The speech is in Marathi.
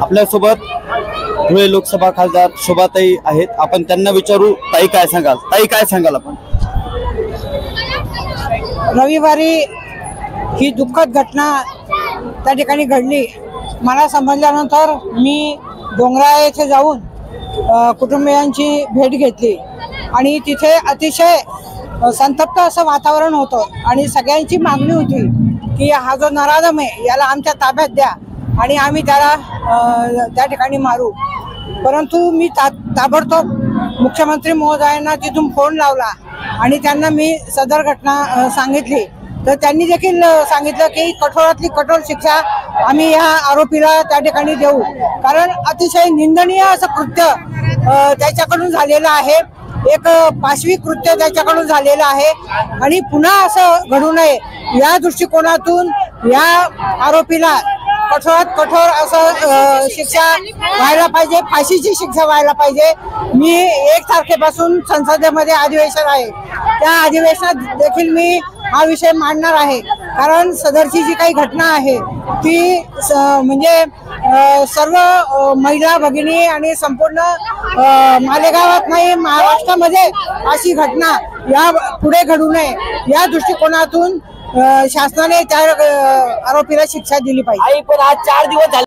आपल्यासोबत धुळे लोकसभा खासदार शोभाताई आहेत, आपण त्यांना विचारू. ताई काय सांगाल? ताई काय सांगाल आपण? रविवारी ही दुःखद घटना त्या ठिकाणी घडली. मला समजल्यानंतर मी डोंगराळ येथे जाऊन कुटुंबियांची भेट घेतली आणि तिथे अतिशय संतप्त असं वातावरण होतं आणि सगळ्यांची मागणी होती की हा जो नराधम आहे याला आमच्या ताब्यात द्या आणि आम्ही त्याला त्या ठिकाणी मारू. परंतु मी ताबडतोब मुख्यमंत्री महोदयांना तिथून फोन लावला आणि त्यांना मी सदर घटना सांगितली. तर त्यांनी देखील सांगितलं की कठोरातली कठोर शिक्षा आम्ही या आरोपीला त्या ठिकाणी देऊ, कारण अतिशय निंदनीय असं कृत्य त्याच्याकडून झालेलं आहे. एक पाशवी कृत्य त्याच्याकडून झालेलं आहे आणि पुन्हा असं घडू नये या दृष्टिकोनातून या आरोपीला कठोरात कठोर असं शिक्षा व्हायला पाहिजे, फाशीची शिक्षा व्हायला पाहिजे. मी 1 तारखेपासून संसदेमध्ये अधिवेशन आहे, त्या अधिवेशनात देखील मी हा विषय मांडणार आहे. कारण सदरची जी काही घटना आहे ती म्हणजे सर्व महिला भगिनी आणि संपूर्ण मालेगावात नाही महाराष्ट्रामध्ये अशी घटना या पुढे घडू नये या दृष्टिकोनातून शासनाने त्या आरोपीला शिक्षा दिली पाहिजे. पण आज 4 दिवस झाले.